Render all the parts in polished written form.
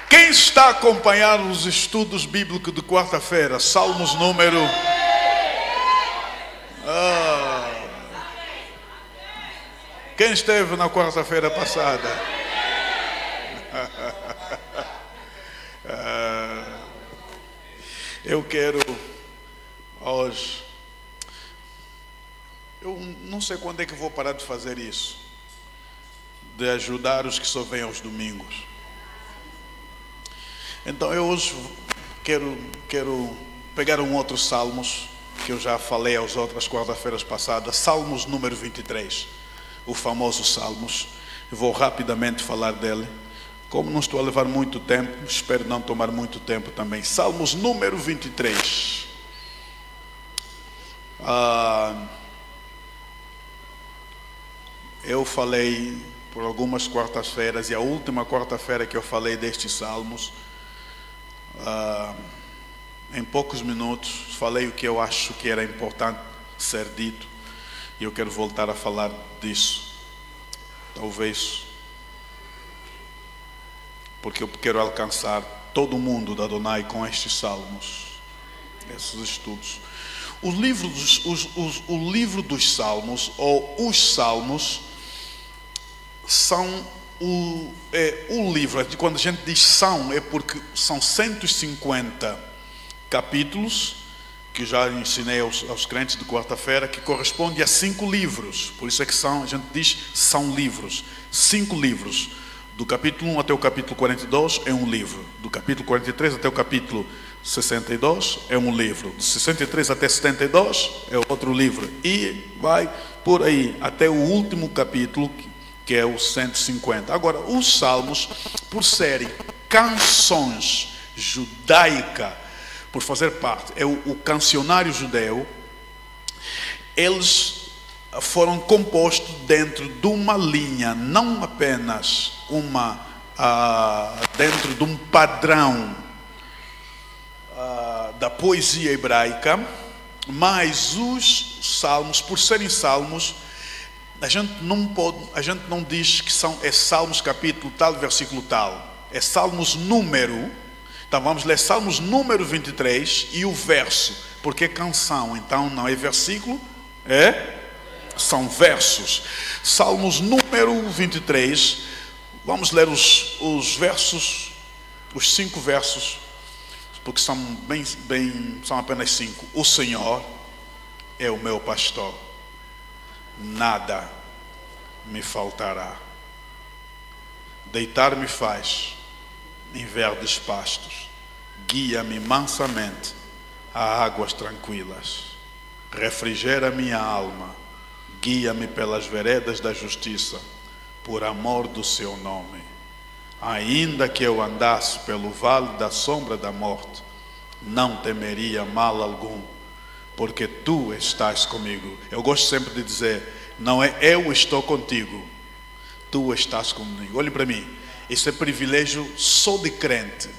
Quem está acompanhando os estudos bíblicos de quarta-feira? Salmos número... Quem esteve na quarta-feira passada? Eu quero hoje... Eu não sei quando é que vou parar de fazer isso, de ajudar os que só vêm aos domingos. Então eu hoje quero pegar um outro Salmos, que eu já falei às outras quarta-feiras passadas, Salmos número 23, o famoso Salmos. Eu vou rapidamente falar dele, como não estou a levar muito tempo, espero não tomar muito tempo também. Salmos número 23. Eu falei por algumas quartas-feiras, e a última quarta-feira que eu falei destes Salmos, em poucos minutos, falei o que eu acho que era importante ser dito, e eu quero voltar a falar disso. Talvez porque eu quero alcançar todo mundo da Adonai com estes Salmos, esses estudos. O livro dos Salmos, ou os Salmos, são o livro. Quando a gente diz são, é porque são 150 capítulos, que já ensinei aos crentes de quarta-feira, que corresponde a 5 livros. Por isso é que a gente diz são livros. 5 livros. Do capítulo 1 até o capítulo 42 é um livro. Do capítulo 43 até o capítulo 62 é um livro. De 63 até 72 é outro livro. E vai por aí até o último capítulo, que é o 150. Agora, os Salmos, por serem canções judaicas, por fazer parte, é o cancionário judeu, eles foram compostos dentro de uma linha, não apenas dentro de um padrão da poesia hebraica, mas os salmos, por serem salmos, a gente não diz que é salmos capítulo tal, versículo tal, é salmos número. Então vamos ler Salmos número 23 e o verso, porque é canção, então não é versículo, são versos. Salmos número 23, vamos ler os versos, os 5 versos, porque são são apenas 5. O Senhor é o meu pastor, nada me faltará. Deitar-me faz em verdes pastos, guia-me mansamente a águas tranquilas, refrigera minha alma, guia-me pelas veredas da justiça, por amor do seu nome. Ainda que eu andasse pelo vale da sombra da morte, não temeria mal algum, porque tu estás comigo. Eu gosto sempre de dizer, não é eu estou contigo, tu estás comigo. Olhe para mim. Isso é privilégio só de crente.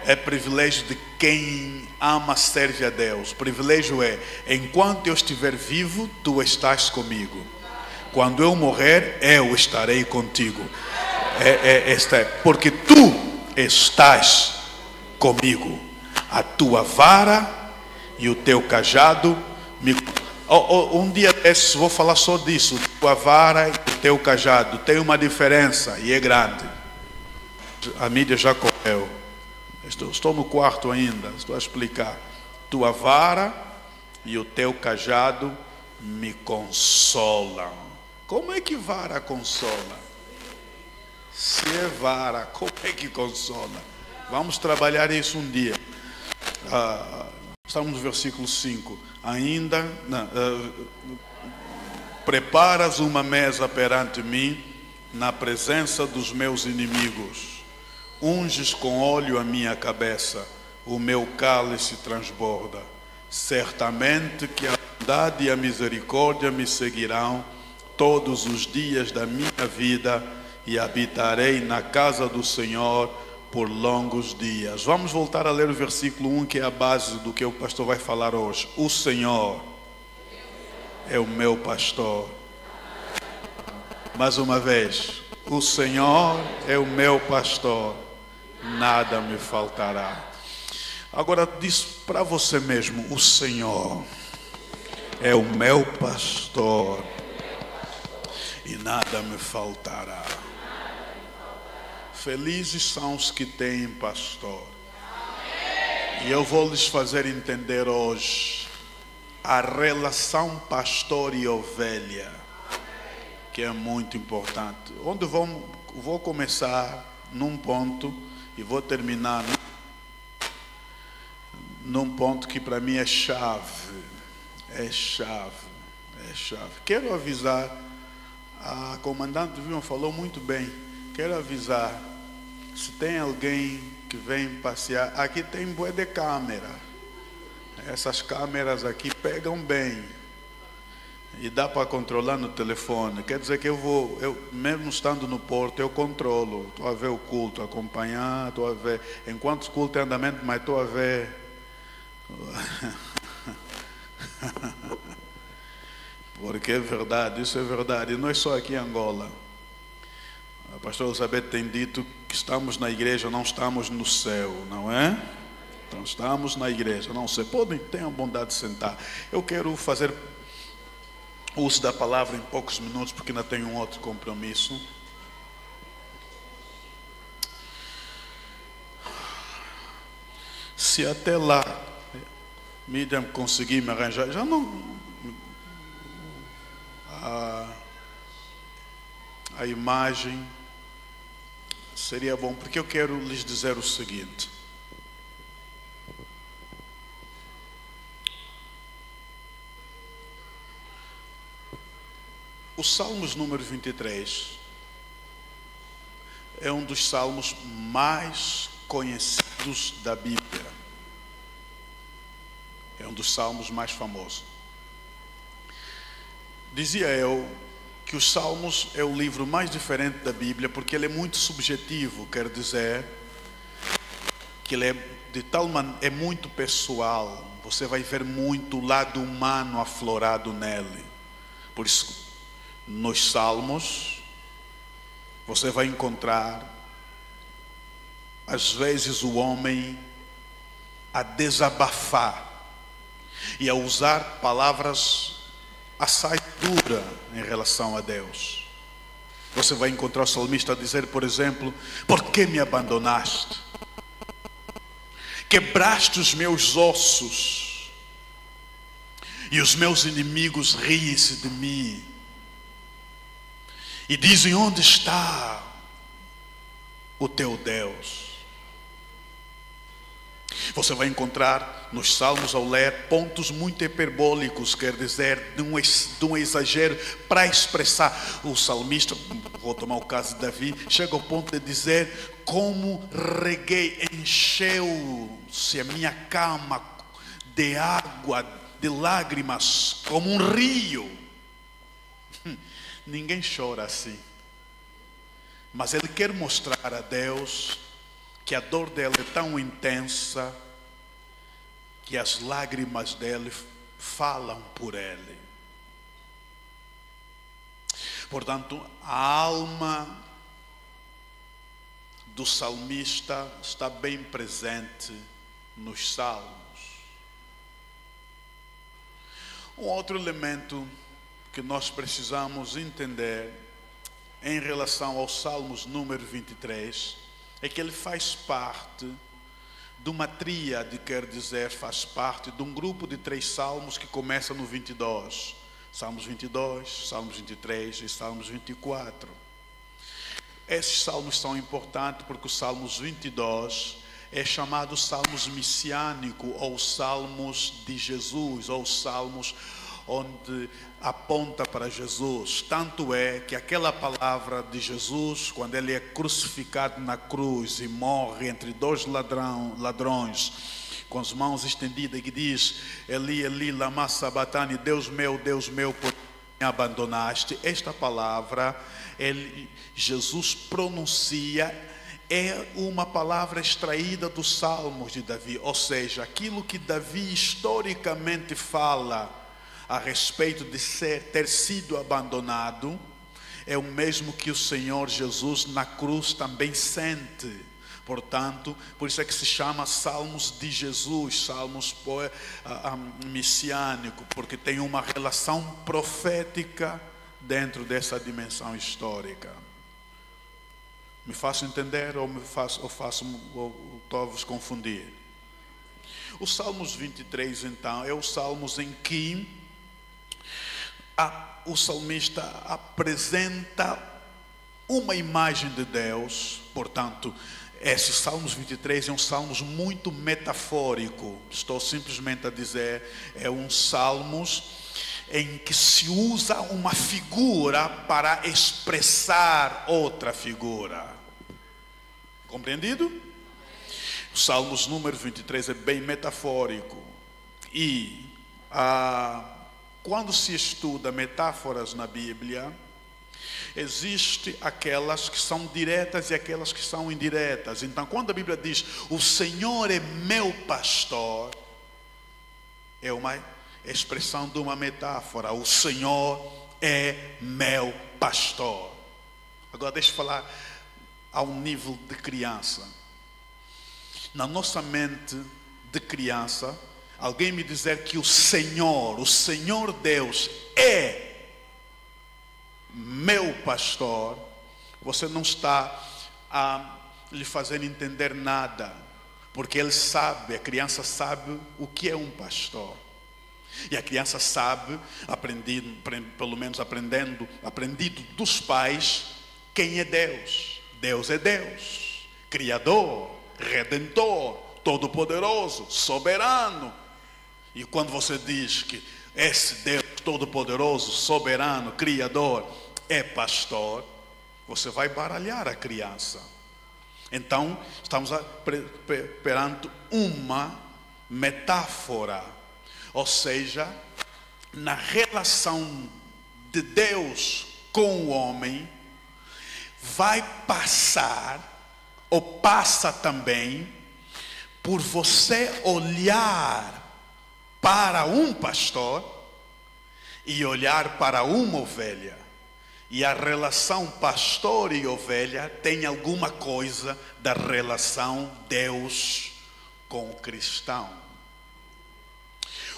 É privilégio de quem ama, serve a Deus. Privilégio é, enquanto eu estiver vivo, tu estás comigo. Quando eu morrer, eu estarei contigo. Porque tu estás comigo. A tua vara e o teu cajado me... Um dia desses vou falar só disso. Tua vara e o teu cajado tem uma diferença e é grande. A mídia já correu. Estou no quarto ainda. Estou a explicar. Tua vara e o teu cajado me consolam. Como é que vara consola? Se é vara, como é que consola? Vamos trabalhar isso um dia. Estamos no versículo 5. Preparas uma mesa perante mim na presença dos meus inimigos. Unges com óleo a minha cabeça, o meu cálice transborda. Certamente que a bondade e a misericórdia me seguirão todos os dias da minha vida e habitarei na casa do Senhor por longos dias. Vamos voltar a ler o versículo 1, que é a base do que o pastor vai falar hoje. O Senhor é o meu pastor. Mais uma vez. O Senhor é o meu pastor. nada me faltará. Agora diz para você mesmo: o Senhor é o meu pastor e nada me faltará. Felizes são os que têm pastor. E eu vou lhes fazer entender hoje a relação pastor e ovelha, que é muito importante. Onde vou começar num ponto e vou terminar num ponto que para mim é chave. É chave. Quero avisar, a comandante Vilma falou muito bem. Quero avisar, se tem alguém que vem passear, aqui tem bué de câmera. Essas câmeras aqui pegam bem. E dá para controlar no telefone. Quer dizer que eu mesmo estando no porto, eu controlo. Estou a ver o culto, acompanhar, estou a ver. Enquanto o culto é andamento, mas estou a ver. Porque é verdade, isso é verdade. E não é só aqui em Angola. A pastora Elizabeth tem dito que estamos na igreja, não estamos no céu, não é? Então estamos na igreja, não sei. Tenham bondade de sentar. Eu quero fazer uso da palavra em poucos minutos, porque ainda tenho um outro compromisso. Se até lá Miriam conseguir me arranjar, já não... A imagem seria bom, porque eu quero lhes dizer o seguinte. O Salmos número 23 é um dos salmos mais conhecidos da Bíblia. É um dos salmos mais famosos. Dizia eu que os Salmos é o livro mais diferente da Bíblia, porque ele é muito subjetivo, quer dizer que ele é de tal maneira, é muito pessoal. Você vai ver muito o lado humano aflorado nele. Por isso, nos Salmos, você vai encontrar, às vezes, o homem a desabafar e a usar palavras assaiduras em relação a Deus. Você vai encontrar o salmista a dizer, por exemplo: por que me abandonaste? Quebraste os meus ossos e os meus inimigos riem-se de mim e dizem: onde está o teu Deus? Você vai encontrar nos Salmos, ao ler, pontos muito hiperbólicos, quer dizer, de um exagero para expressar. O salmista, vou tomar o caso de Davi, chega ao ponto de dizer: como reguei, encheu-se a minha cama de água, de lágrimas, como um rio. Ninguém chora assim, mas ele quer mostrar a Deus que a dor dele é tão intensa que as lágrimas dele falam por ele. Portanto, a alma do salmista está bem presente nos Salmos. Um outro elemento que nós precisamos entender em relação aos Salmos número 23 é que ele faz parte de uma tríade, quer dizer, faz parte de um grupo de 3 salmos que começa no 22. Salmos 22, Salmos 23 e Salmos 24. Esses salmos são importantes porque os Salmos 22 é chamado Salmos messiânico, ou Salmos de Jesus, ou Salmos onde aponta para Jesus. Tanto é que aquela palavra de Jesus, quando ele é crucificado na cruz e morre entre 2 ladrões, com as mãos estendidas, que diz: Eli, Eli, lama sabachthani, Deus meu, por que me abandonaste? Esta palavra Jesus pronuncia, é uma palavra extraída dos Salmos de Davi, ou seja, aquilo que Davi historicamente fala a respeito de ter sido abandonado, é o mesmo que o Senhor Jesus na cruz também sente. Portanto, por isso é que se chama Salmos de Jesus, Salmos messiânico, porque tem uma relação profética dentro dessa dimensão histórica. Me faço entender ou estou a vos confundir? Os Salmos 23, então, é os salmos em que o salmista apresenta uma imagem de Deus. Portanto, esse Salmos 23 é um salmos muito metafórico. Estou simplesmente a dizer, é um salmos em que se usa uma figura para expressar outra figura. Compreendido? O Salmos número 23 é bem metafórico. E quando se estuda metáforas na Bíblia, existem aquelas que são diretas e aquelas que são indiretas. Então, quando a Bíblia diz, o Senhor é meu pastor, é uma expressão de uma metáfora. O Senhor é meu pastor. Agora deixa eu falar ao nível de criança. Na nossa mente de criança, alguém me dizer que o Senhor Deus é meu pastor, você não está a lhe fazer entender nada, porque ele sabe, a criança sabe o que é um pastor. E a criança sabe, pelo menos aprendido dos pais, quem é Deus. Deus é Deus, Criador, Redentor, Todo-Poderoso, Soberano. E quando você diz que esse Deus Todo-Poderoso, Soberano, Criador, é pastor, você vai baralhar a criança. Então, estamos perante uma metáfora. Ou seja, na relação de Deus com o homem, vai passar, ou passa também, por você olhar para um pastor e olhar para uma ovelha. E a relação pastor e ovelha tem alguma coisa da relação Deus com o cristão.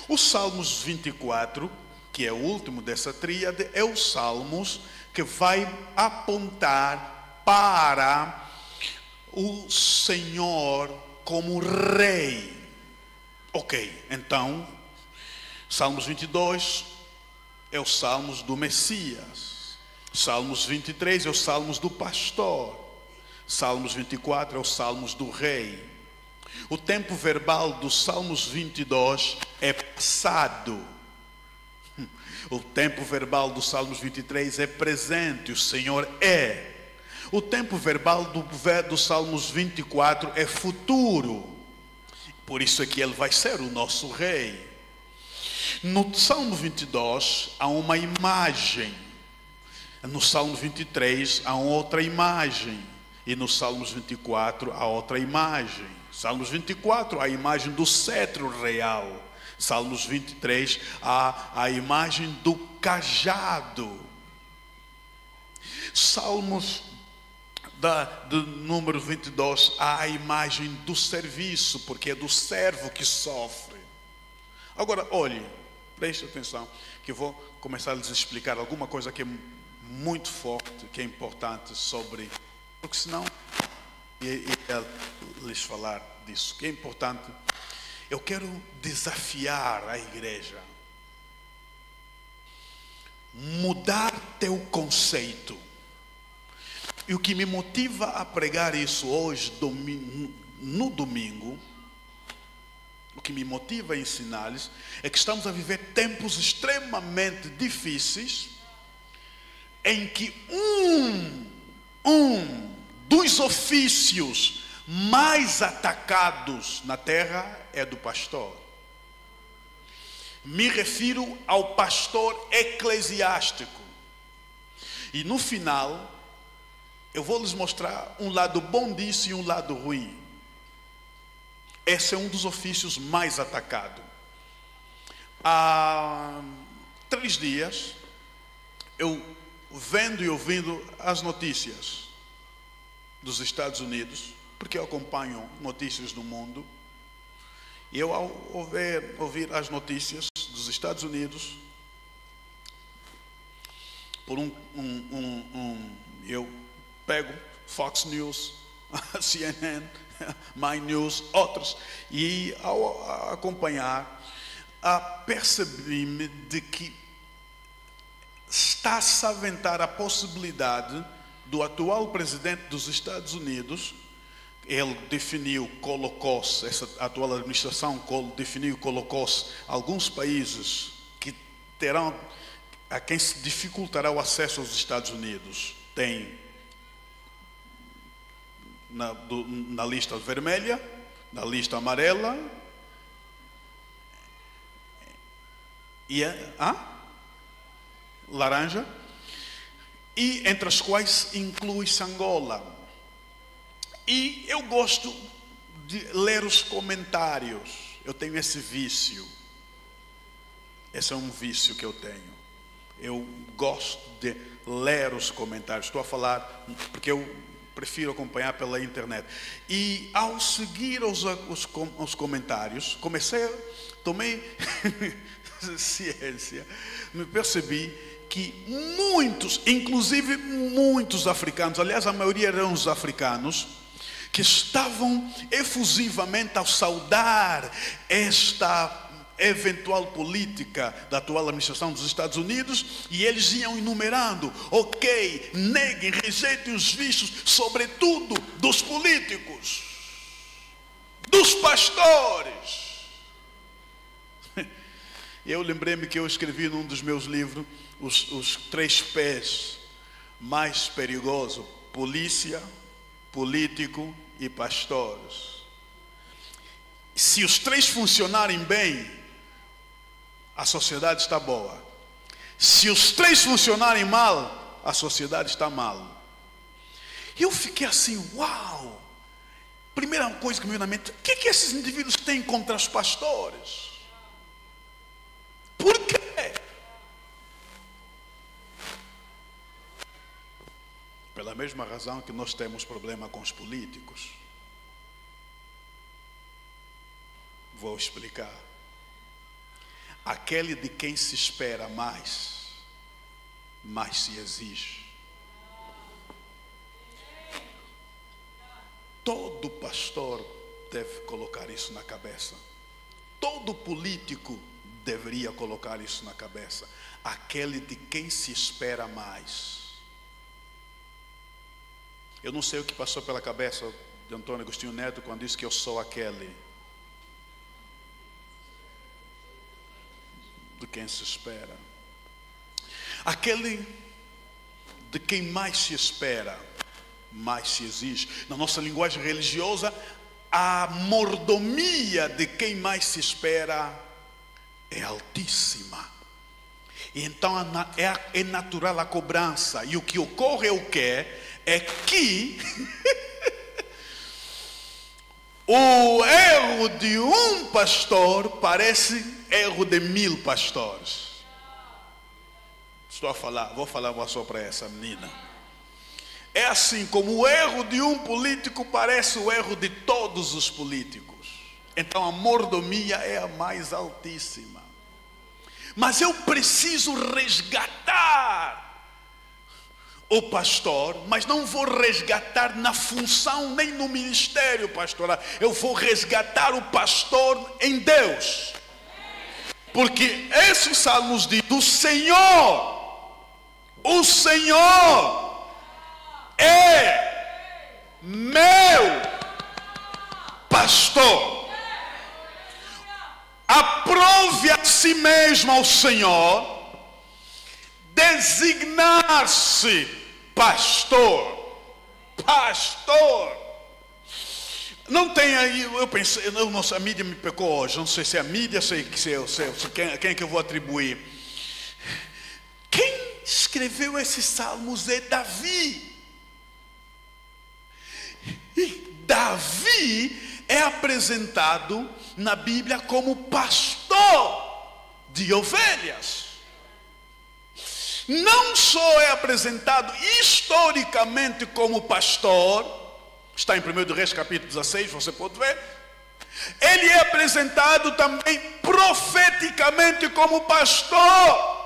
O Salmos 24, que é o último dessa tríade, é o Salmos que vai apontar para o Senhor como Rei. Ok, então, Salmos 22 é o Salmos do Messias. Salmos 23 é o Salmos do pastor. Salmos 24 é o Salmos do Rei. O tempo verbal dos Salmos 22 é passado. O tempo verbal dos Salmos 23 é presente, o Senhor é. O tempo verbal do Salmos 24 é futuro. Por isso é que ele vai ser o nosso Rei. No Salmo 22 há uma imagem. No Salmo 23 há outra imagem. E no Salmos 24 há outra imagem. Salmos 24 há a imagem do cetro real. Salmos 23 há a imagem do cajado. Salmos do número 22 há a imagem do serviço, porque é do servo que sofre. Agora, olhe, preste atenção, que eu vou começar a lhes explicar alguma coisa que é muito forte, que é importante sobre, porque senão ia lhes falar disso, que é importante. Eu quero desafiar a igreja, mudar teu conceito. E o que me motiva a pregar isso hoje, no domingo, o que me motiva a ensinar-lhes, é que estamos a viver tempos extremamente difíceis, em que um dos ofícios mais atacados na terra é do pastor. Me refiro ao pastor eclesiástico. E no final, eu vou lhes mostrar um lado bom disso e um lado ruim. Esse é um dos ofícios mais atacados. Há 3 dias, eu vendo e ouvindo as notícias dos Estados Unidos, porque eu acompanho notícias do mundo. E eu, ao ouvir as notícias dos Estados Unidos, por eu pego Fox News, CNN, My News, outros, e ao acompanhar, percebi-me de que está-se a aventar a possibilidade do atual presidente dos Estados Unidos. Ele definiu, colocou-se, essa atual administração definiu, colocou-se alguns países que terão, a quem se dificultará o acesso aos Estados Unidos. Tem na lista vermelha, na lista amarela, e laranja, e entre as quais inclui-se Angola. E eu gosto de ler os comentários. Eu tenho esse vício. Esse é um vício que eu tenho. Eu gosto de ler os comentários. Estou a falar porque eu prefiro acompanhar pela internet. E ao seguir os comentários, tomei ciência, me percebi que muitos, inclusive muitos africanos, aliás a maioria eram os africanos, que estavam efusivamente a saudar esta eventual política da atual administração dos Estados Unidos, e eles iam enumerando: ok, neguem, rejeitem os vícios, sobretudo dos políticos, dos pastores. Eu lembrei-me que eu escrevi num dos meus livros os 3 pés mais perigosos: polícia, político e pastores. Se os 3 funcionarem bem, a sociedade está boa. Se os 3 funcionarem mal, a sociedade está mal. Eu fiquei assim, uau! Primeira coisa que me veio na mente: o que esses indivíduos têm contra os pastores? Por quê? Pela mesma razão que nós temos problema com os políticos. Vou explicar. Aquele de quem se espera mais se exige. Todo pastor deve colocar isso na cabeça. Todo político deveria colocar isso na cabeça. Aquele de quem se espera mais. Eu não sei o que passou pela cabeça de Antônio Agostinho Neto quando disse que eu sou aquele de quem se espera. Aquele de quem mais se espera, mais se exige. Na nossa linguagem religiosa, a mordomia de quem mais se espera é altíssima. E então é natural a cobrança. E o que ocorre é o quê? É que o erro de um pastor parece erro de 1000 pastores. Vou falar só para essa menina. É assim como o erro de um político parece o erro de todos os políticos. Então a mordomia é a mais altíssima. Mas eu preciso resgatar o pastor, mas não vou resgatar na função nem no ministério pastoral. Eu vou resgatar o pastor em Deus. Porque esses salmos dizem: o Senhor é meu pastor. Aprove a si mesmo ao Senhor designar-se pastor. Não tem aí, eu pensei, a mídia me pecou hoje, não sei se é a mídia, quem é que eu vou atribuir. Quem escreveu esses salmos é Davi. E Davi é apresentado na Bíblia como pastor de ovelhas. Não só é apresentado historicamente como pastor, Está em 1 Reis capítulo 16, você pode ver. Ele é apresentado também profeticamente como pastor.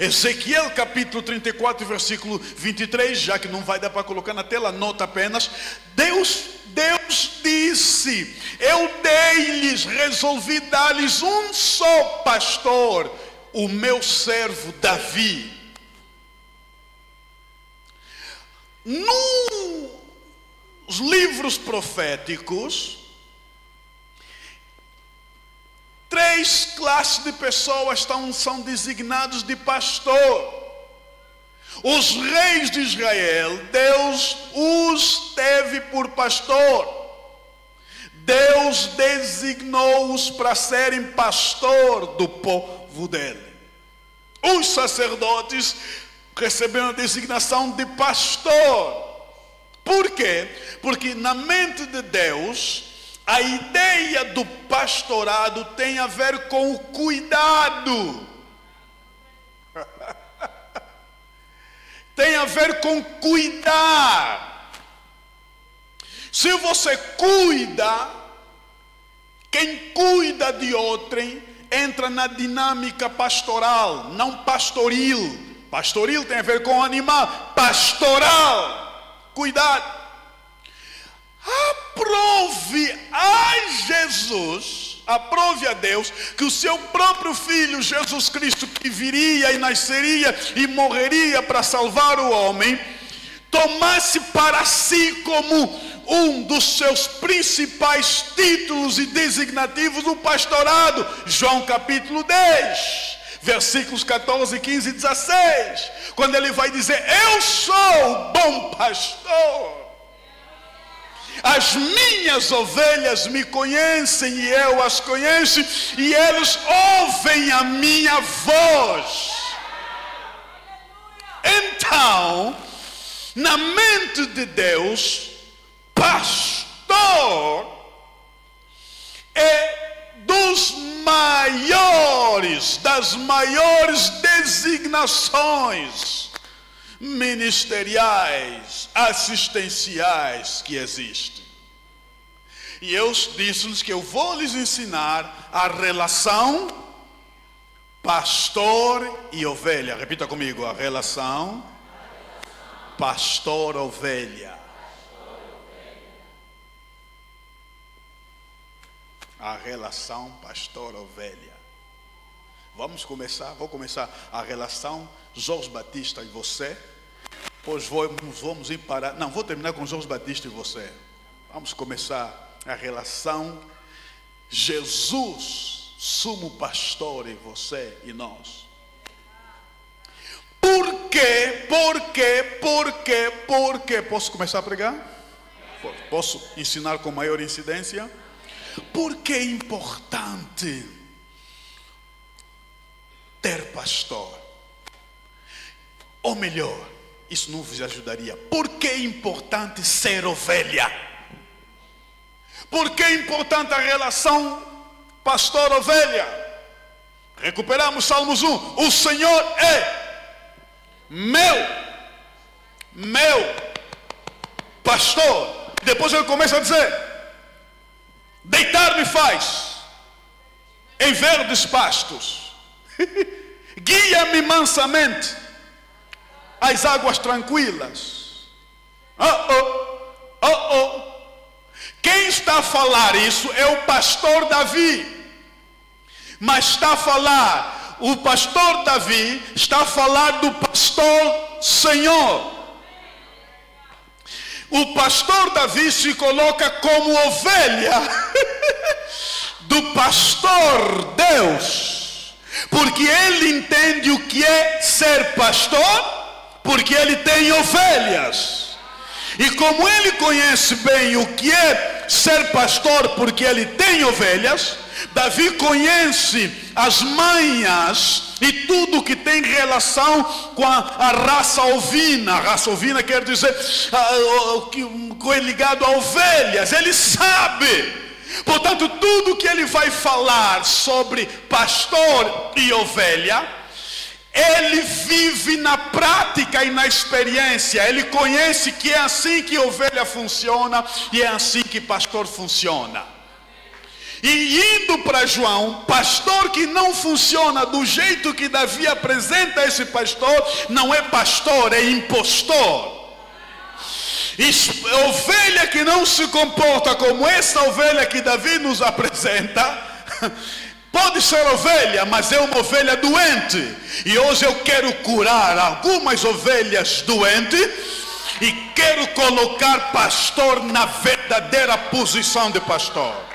Ezequiel capítulo 34, versículo 23, já que não vai dar para colocar na tela, nota apenas. Deus disse: eu dei-lhes, resolvi dar-lhes um só pastor, o meu servo Davi. Nos livros proféticos, 3 classes de pessoas são designados de pastor. Os reis de Israel, Deus os teve por pastor. Deus designou-os para serem pastor do povo dele. Os sacerdotes receberam a designação de pastor. Por quê? Porque na mente de Deus, a ideia do pastorado tem a ver com o cuidado. Tem a ver com cuidar. Se você cuida, quem cuida de outrem entra na dinâmica pastoral, não pastoril. Pastoril tem a ver com animal. Pastoral, cuidado. Aprove a Jesus, aprove a Deus que o seu próprio Filho Jesus Cristo, que viria e nasceria e morreria para salvar o homem, tomasse para si como um dos seus principais títulos e designativos o pastorado. João capítulo 10, versículos 14, 15 e 16, quando ele vai dizer: eu sou o bom pastor. As minhas ovelhas me conhecem e eu as conheço, e eles ouvem a minha voz. Então, na mente de Deus, pastor é das maiores designações ministeriais, assistenciais que existem. E eu disse-lhes que eu vou lhes ensinar a relação pastor e ovelha. Repita comigo: a relação pastor-ovelha. A relação pastor-ovelha. Vou começar a relação Jorge Batista e você. Depois vamos ir para... Não, vou terminar com Jorge Batista e você. Vamos começar a relação Jesus, sumo pastor, e você e nós. Por quê? Posso começar a pregar? Posso ensinar com maior incidência? Por que é importante ter pastor? Ou melhor, isso não vos ajudaria. Por que é importante ser ovelha? Por que é importante a relação pastor-ovelha? Recuperamos Salmos 1. O Senhor é meu pastor. Depois ele começa a dizer: deitar-me faz em verdes pastos, guia-me mansamente às águas tranquilas. Quem está a falar isso é o pastor Davi. Mas o pastor Davi está a falar do pastor Senhor. O pastor Davi se coloca como ovelha do pastor Deus, porque ele entende o que é ser pastor, porque ele tem ovelhas. E como ele conhece bem o que é ser pastor, porque ele tem ovelhas, Davi conhece as manhas e tudo que tem relação com a raça ovina. A raça ovina quer dizer que é ligado a ovelhas. Ele sabe. Portanto, tudo que ele vai falar sobre pastor e ovelha ele vive na prática e na experiência. Ele conhece que é assim que ovelha funciona e é assim que pastor funciona. E indo para João, pastor que não funciona do jeito que Davi apresenta esse pastor, não é pastor, é impostor. Ovelha que não se comporta como essa ovelha que Davi nos apresenta, pode ser ovelha, mas é uma ovelha doente. E hoje eu quero curar algumas ovelhas doentes e quero colocar pastor na verdadeira posição de pastor.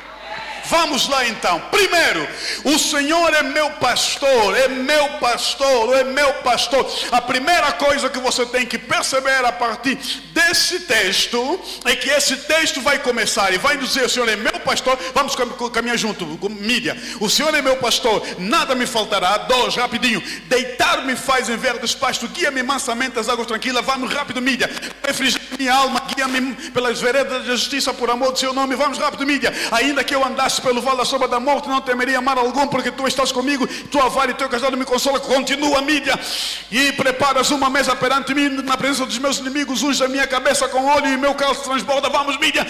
Vamos lá então. Primeiro, o Senhor é meu pastor, é meu pastor, é meu pastor. A primeira coisa que você tem que perceber a partir desse texto é que esse texto vai começar e vai dizer: o Senhor é meu pastor. Vamos caminhar junto, mídia. O Senhor é meu pastor, nada me faltará. 2, rapidinho. Deitar-me faz em verdes pastos, guia-me mansamente às águas tranquilas. Vamos rápido, mídia. Refrigera minha alma, guia-me pelas veredas da justiça por amor do seu nome. Vamos rápido, mídia. Ainda que eu andasse pelo vale da sombra da morte, não temeria mal algum, porque tu estás comigo, tua vara e teu cajado me consola. Continua, mídia. E preparas uma mesa perante mim na presença dos meus inimigos, unge a minha cabeça com óleo e meu cálice transborda. Vamos, mídia.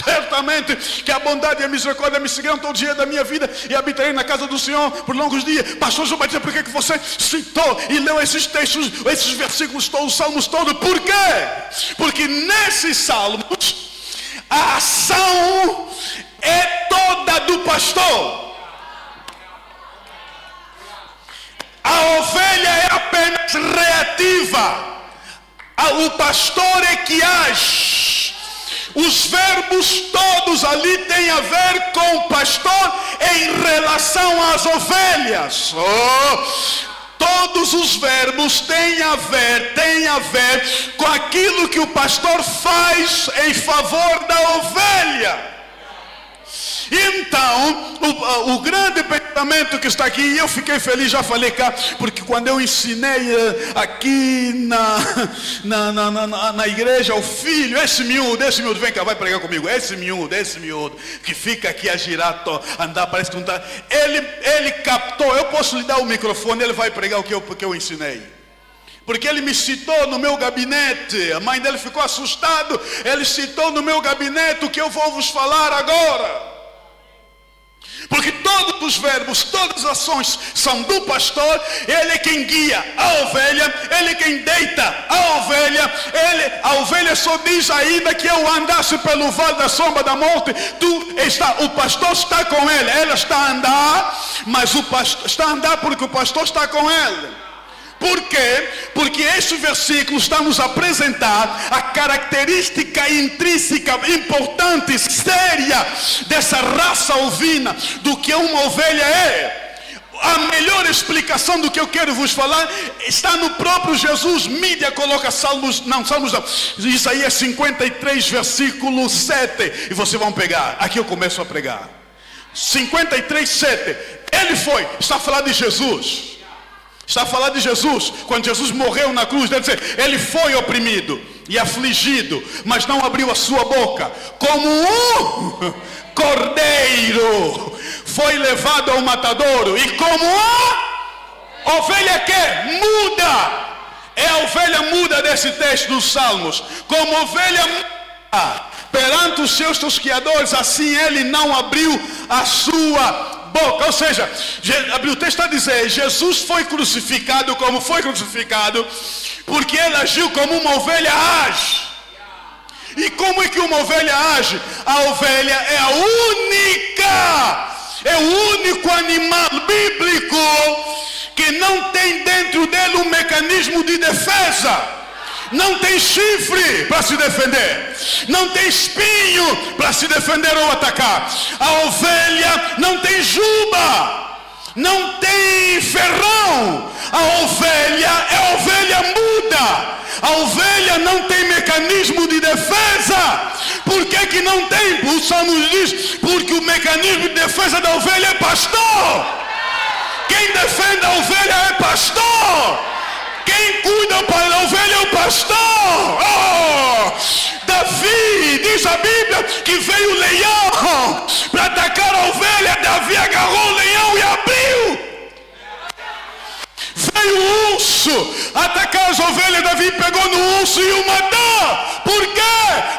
Certamente que a bondade e a misericórdia me seguirão todo dia da minha vida e habitarei na casa do Senhor por longos dias. Pastor João vai dizer: por que você citou e leu esses textos, esses versículos todos, os salmos todos? Por quê? Porque nesses salmos a ação é toda do pastor. A ovelha é apenas reativa. O pastor é que age. Os verbos todos ali têm a ver com o pastor em relação às ovelhas. Todos os verbos têm a ver com aquilo que o pastor faz em favor da ovelha. Então, o grande pensamento que está aqui, e eu fiquei feliz, já falei cá, porque quando eu ensinei aqui na igreja, o filho, esse miúdo, vem cá, vai pregar comigo, esse miúdo, que fica aqui a girar, andar, parece que não está, ele captou. Eu posso lhe dar o microfone, ele vai pregar o que eu ensinei. Porque ele me citou no meu gabinete, a mãe dele ficou assustada, ele citou no meu gabinete o que eu vou vos falar agora. Porque todos os verbos, todas as ações são do pastor. Ele é quem guia a ovelha, ele é quem deita a ovelha. A ovelha só diz: ainda que eu andasse pelo vale da sombra da morte, o pastor está com ele. Ela está a andar, mas o pastor está a andar porque o pastor está com ele. Por quê? Porque este versículo está nos a apresentar a característica intrínseca, importante, séria dessa raça ovina, do que uma ovelha é. A melhor explicação do que eu quero vos falar está no próprio Jesus. Mídia coloca Isaías 53, versículo 7. E vocês vão pegar, aqui eu começo a pregar. 53, 7. Ele foi, está a falar de Jesus. Está a falar de Jesus, quando Jesus morreu na cruz, deve dizer, ele foi oprimido e afligido, mas não abriu a sua boca, como um cordeiro foi levado ao matadouro, e como a ovelha que muda, é a ovelha muda desse texto dos Salmos, como ovelha muda perante os seus tosquiadores, assim ele não abriu a sua boca. Ou seja, o texto está a dizer, Jesus foi crucificado como foi crucificado, porque ele agiu como uma ovelha age. E como é que uma ovelha age? A ovelha é o único animal bíblico que não tem dentro dele um mecanismo de defesa. Não tem chifre para se defender, não tem espinho para se defender ou atacar. A ovelha não tem juba, não tem ferrão. A ovelha é a ovelha muda. A ovelha não tem mecanismo de defesa. Por que não tem? O Salmo diz, porque o mecanismo de defesa da ovelha é pastor. Quem defende a ovelha é pastor. Quem cuida para a ovelha é o pastor. Davi, diz a Bíblia, que veio o leão para atacar a ovelha. Davi agarrou o leão e abriu. veio o urso atacar as ovelhas. Davi pegou no urso e o matou. Por quê?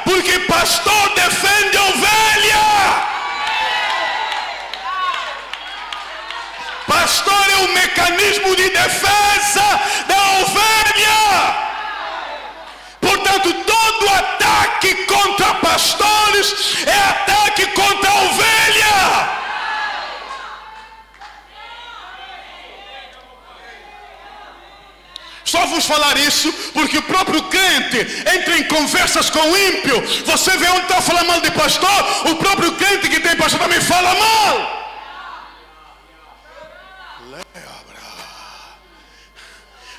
Porque pastor defende a ovelha. Pastor é o mecanismo de defesa da ovelha. Portanto, todo ataque contra pastores é ataque contra a ovelha. Só vos falar isso porque o próprio crente entra em conversas com o ímpio. Você vê onde está falando mal de pastor, o próprio crente que tem pastor também fala mal.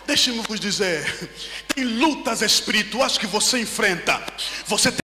Deixe-me vos dizer, tem lutas espirituais que você enfrenta. Você tem